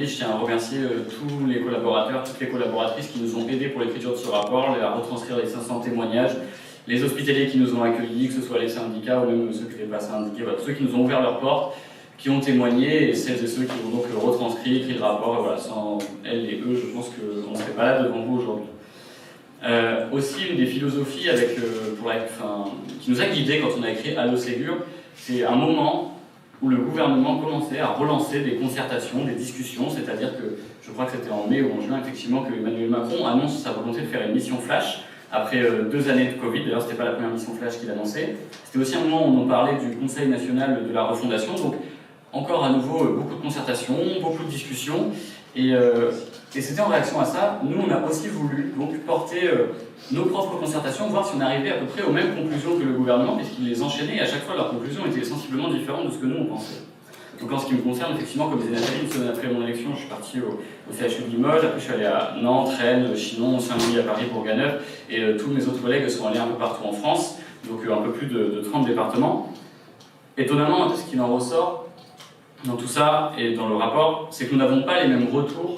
Je tiens à remercier tous les collaborateurs, toutes les collaboratrices qui nous ont aidés pour l'écriture de ce rapport, à retranscrire les 500 témoignages, les hospitaliers qui nous ont accueillis, que ce soit les syndicats ou même ceux qui n'étaient pas syndiqués, voilà, ceux qui nous ont ouvert leurs portes, qui ont témoigné, et celles et ceux qui ont donc retranscrit, écrit le rapport. Et voilà, sans elles et eux, je pense qu'on ne serait pas là devant vous aujourd'hui. Aussi, une des philosophies qui nous a guidés quand on a écrit Allo Ségur, c'est un moment où le gouvernement commençait à relancer des concertations, des discussions, c'est-à-dire que, je crois que c'était en mai ou en juin, effectivement, que Emmanuel Macron annonce sa volonté de faire une mission flash, après 2 années de Covid. D'ailleurs, ce n'était pas la première mission flash qu'il annonçait. C'était aussi un moment où on parlait du Conseil national de la refondation, donc encore à nouveau beaucoup de concertations, beaucoup de discussions, et c'était en réaction à ça. Nous, on a aussi voulu donc porter nos propres concertations, voir si on arrivait à peu près aux mêmes conclusions que le gouvernement, puisqu'il les enchaînait, et à chaque fois leurs conclusions étaient sensiblement différentes de ce que nous on pensait. Donc en ce qui me concerne, effectivement, comme disait Nathalie, une semaine après mon élection, je suis parti au CHU de Limoges, après je suis allé à Nantes, Rennes, Chinon, Saint-Louis, à Paris, Bourg-à-Neuf, et tous mes autres collègues sont allés un peu partout en France, donc un peu plus de 30 départements. Étonnamment, ce qu'il en ressort dans tout ça et dans le rapport, c'est que nous n'avons pas les mêmes retours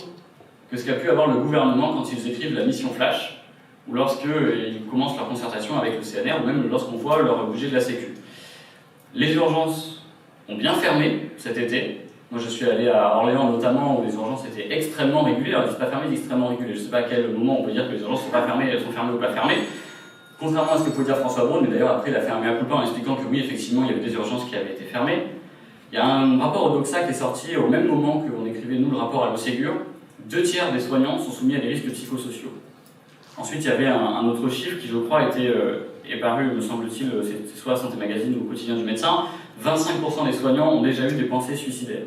que ce qu'a pu avoir le gouvernement quand ils écrivent la mission flash, ou lorsqu'ils commencent leur concertation avec le CNR, ou même lorsqu'on voit leur budget de la Sécu. Les urgences ont bien fermé cet été. Moi, je suis allé à Orléans notamment, où les urgences étaient extrêmement régulées. Alors, ils ne disent pas fermées, ils disent extrêmement régulées. Je ne sais pas à quel moment on peut dire que les urgences ne sont pas fermées, elles sont fermées ou pas fermées. Contrairement à ce que peut dire François Braun, mais d'ailleurs après il a fait un mea culpa en expliquant que oui, effectivement, il y avait des urgences qui avaient été fermées. Il y a un rapport au Doxa qui est sorti au même moment qu'on écrivait, nous, le rapport à l'Oségur. 2 tiers des soignants sont soumis à des risques psychosociaux. Ensuite, il y avait un autre chiffre qui, je crois, est paru, me semble-t-il, c'est soit à Santé Magazine ou au Quotidien du médecin. 25% des soignants ont déjà eu des pensées suicidaires.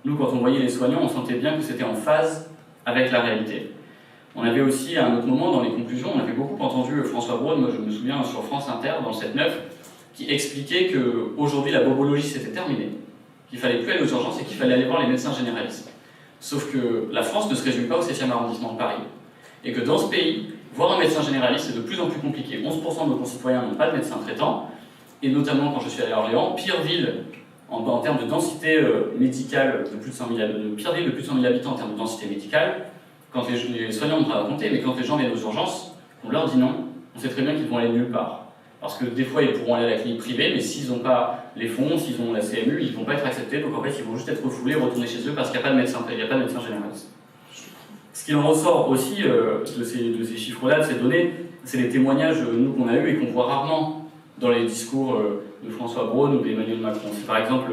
Nous, quand on voyait les soignants, on sentait bien que c'était en phase avec la réalité. On avait aussi, à un autre moment, dans les conclusions, on avait beaucoup entendu François Braun, moi je me souviens sur France Inter, dans le 7-9, qui expliquait qu'aujourd'hui la bobologie c'était terminé, qu'il fallait plus aller aux urgences et qu'il fallait aller voir les médecins généralistes. Sauf que la France ne se résume pas au 7e arrondissement de Paris, et que dans ce pays, voir un médecin généraliste c'est de plus en plus compliqué. 11% de nos concitoyens n'ont pas de médecin traitant, et notamment quand je suis allé à Orléans, pire ville en termes de densité médicale de plus de 100 000 pire ville de plus de 100 000 habitants en termes de densité médicale. Quand les soignants ont raconté, mais quand les gens viennent aux urgences, on leur dit non, on sait très bien qu'ils vont aller nulle part. Parce que des fois, ils pourront aller à la clinique privée, mais s'ils n'ont pas les fonds, s'ils ont la CMU, ils ne vont pas être acceptés, donc en fait, ils vont juste être refoulés, retourner chez eux parce qu'il n'y a pas de médecin, généraliste. Ce qui en ressort aussi de ces chiffres-là, de ces données, c'est les témoignages nous qu'on a eus et qu'on voit rarement dans les discours de François Braun ou d'Emmanuel Macron. C'est par exemple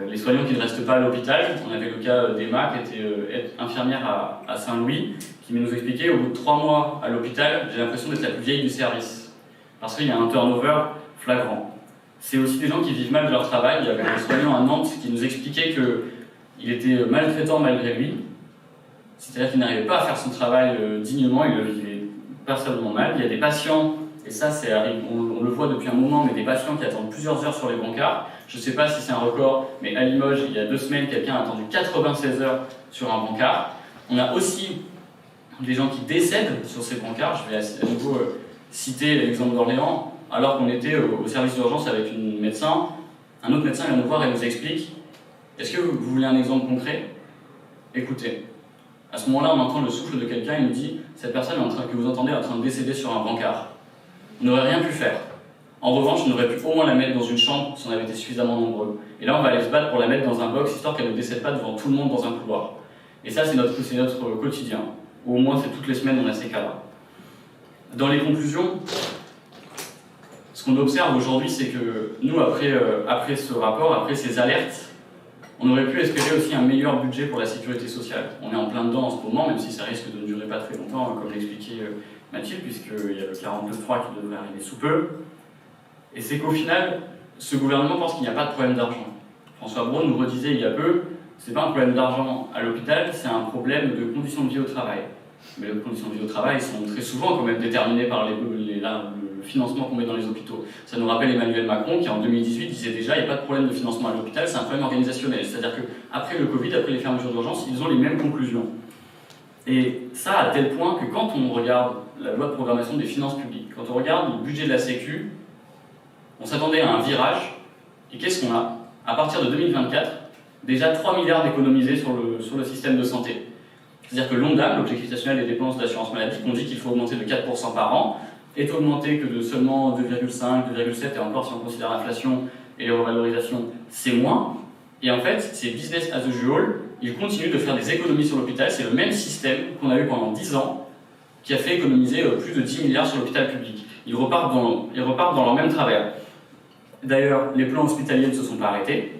les soignants qui ne restent pas à l'hôpital. On avait le cas d'Emma, qui était infirmière à Saint-Louis, qui nous expliquait au bout de 3 mois à l'hôpital, j'ai l'impression d'être la plus vieille du service. Parce qu'il y a un turnover flagrant. C'est aussi des gens qui vivent mal de leur travail. Il y avait un soignant à Nantes qui nous expliquait qu'il était maltraitant malgré lui. C'est-à-dire qu'il n'arrivait pas à faire son travail dignement, il le vivait personnellement mal. Il y a des patients, et ça on le voit depuis un moment, mais des patients qui attendent plusieurs heures sur les brancards. Je ne sais pas si c'est un record, mais à Limoges, il y a 2 semaines, quelqu'un a attendu 96 heures sur un brancard. On a aussi des gens qui décèdent sur ces brancards. Je vais à nouveau citer l'exemple d'Orléans. Alors qu'on était au service d'urgence avec un autre médecin vient nous voir et nous explique « Est-ce que vous voulez un exemple concret ? Écoutez. » À ce moment-là, on entend le souffle de quelqu'un, il nous dit « Cette personne que vous entendez est en train de décéder sur un brancard. On n'aurait rien pu faire. En revanche, on aurait pu au moins la mettre dans une chambre si on avait été suffisamment nombreux. Et là, on va aller se battre pour la mettre dans un box, histoire qu'elle ne décède pas devant tout le monde dans un couloir. » Et ça, c'est notre quotidien. Ou au moins, c'est toutes les semaines, on a ces cas-là. Dans les conclusions, ce qu'on observe aujourd'hui, c'est que nous, après ce rapport, après ces alertes, on aurait pu espérer aussi un meilleur budget pour la sécurité sociale. On est en plein dedans en ce moment, même si ça risque de ne durer pas très longtemps, comme l'expliquait Mathilde, puisqu'il y a le 42.3 qui devrait arriver sous peu. Et c'est qu'au final, ce gouvernement pense qu'il n'y a pas de problème d'argent. François Braun nous redisait il y a peu, c'est pas un problème d'argent à l'hôpital, c'est un problème de conditions de vie au travail. Mais les conditions de vie au travail sont très souvent quand même déterminées par le financement qu'on met dans les hôpitaux. Ça nous rappelle Emmanuel Macron qui en 2018 disait déjà il n'y a pas de problème de financement à l'hôpital, c'est un problème organisationnel. C'est-à-dire qu'après le Covid, après les fermetures d'urgence, ils ont les mêmes conclusions. Et ça à tel point que quand on regarde la loi de programmation des finances publiques, quand on regarde le budget de la Sécu, on s'attendait à un virage, et qu'est-ce qu'on a ? À partir de 2024, déjà 3 milliards d'économisés sur le système de santé. C'est-à-dire que l'ONDAM, l'objectif national des dépenses d'assurance maladie, qu'on dit qu'il faut augmenter de 4% par an, est augmenté que de seulement 2,5, 2,7, et encore si on considère l'inflation et les revalorisations, c'est moins. Et en fait, c'est business as usual, ils continuent de faire des économies sur l'hôpital, c'est le même système qu'on a eu pendant 10 ans, qui a fait économiser plus de 10 milliards sur l'hôpital public. Ils repartent dans leur même travers. D'ailleurs, les plans hospitaliers ne se sont pas arrêtés.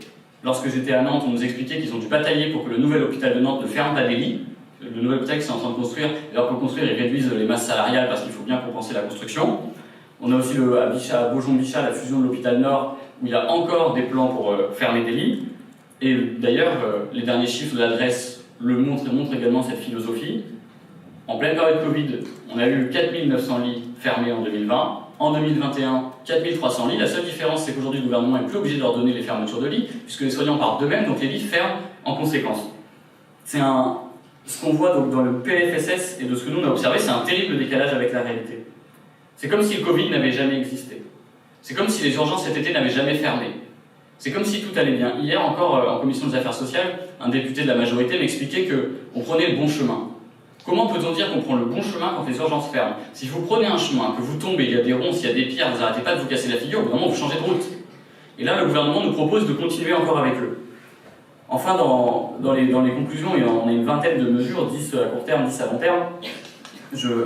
Lorsque j'étais à Nantes, on nous expliquait qu'ils ont dû batailler pour que le nouvel hôpital de Nantes ne ferme pas des lits. Le nouvel hôpital qu'ils sont en train de construire, et alors pour le construire, ils réduisent les masses salariales parce qu'il faut bien compenser la construction. On a aussi à Beaujon-Bichat la fusion de l'hôpital Nord, où il y a encore des plans pour fermer des lits. Et d'ailleurs, les derniers chiffres de l'adresse le montrent également cette philosophie. En pleine période Covid, on a eu 4900 lits fermés en 2020. En 2021, 4300 lits. La seule différence, c'est qu'aujourd'hui, le gouvernement n'est plus obligé de leur donner les fermetures de lits, puisque les soignants partent d'eux-mêmes, donc les lits ferment en conséquence. Ce qu'on voit donc dans le PLFSS et de ce que nous on a observé, c'est un terrible décalage avec la réalité. C'est comme si le Covid n'avait jamais existé. C'est comme si les urgences cet été n'avaient jamais fermé. C'est comme si tout allait bien. Hier encore, en commission des affaires sociales, un député de la majorité m'expliquait qu'on prenait le bon chemin. Comment peut-on dire qu'on prend le bon chemin quand les urgences ferment? Si vous prenez un chemin, que vous tombez, il y a des ronces, il y a des pierres, vous n'arrêtez pas de vous casser la figure, au bout d'un moment vous changez de route. Et là, le gouvernement nous propose de continuer encore avec eux. Enfin, dans les conclusions, on a une vingtaine de mesures, 10 à court terme, 10 à long terme.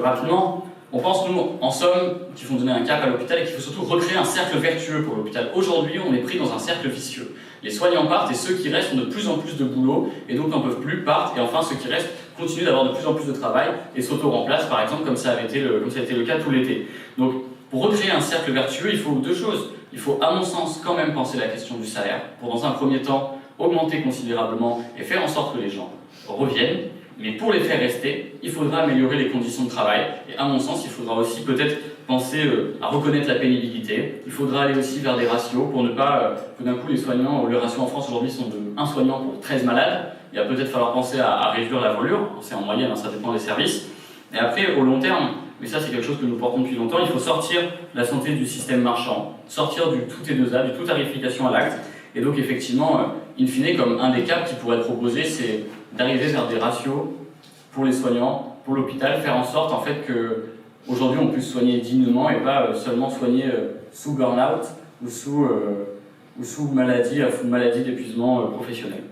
Rapidement, on pense, nous, en somme, qu'il faut donner un cap à l'hôpital et qu'il faut surtout recréer un cercle vertueux pour l'hôpital. Aujourd'hui, on est pris dans un cercle vicieux. Les soignants partent et ceux qui restent ont de plus en plus de boulot et donc n'en peuvent plus, partent. Et enfin, ceux qui restent continuent d'avoir de plus en plus de travail et s'auto-remplacent, par exemple, comme ça a été le cas tout l'été. Donc, pour recréer un cercle vertueux, il faut deux choses. Il faut, à mon sens, quand même penser la question du salaire, pour dans un premier temps augmenter considérablement et faire en sorte que les gens reviennent. Mais pour les faire rester, il faudra améliorer les conditions de travail. Et à mon sens, il faudra aussi peut-être penser à reconnaître la pénibilité. Il faudra aller aussi vers des ratios pour ne pas que d'un coup les soignants, les ratios en France aujourd'hui sont de 1 soignant pour 13 malades. Il va peut-être falloir penser à réduire la voilure. C'est en moyenne, ça dépend des services. Et après, au long terme, mais ça c'est quelque chose que nous portons depuis longtemps, il faut sortir la santé du système marchand, sortir du tout T2A, du tout tarification à l'acte. Et donc effectivement, in fine, comme un des caps qui pourrait être proposé, c'est d'arriver vers des ratios pour les soignants, pour l'hôpital, faire en sorte en fait que aujourd'hui on puisse soigner dignement et pas seulement soigner sous burn-out ou sous maladie d'épuisement professionnel.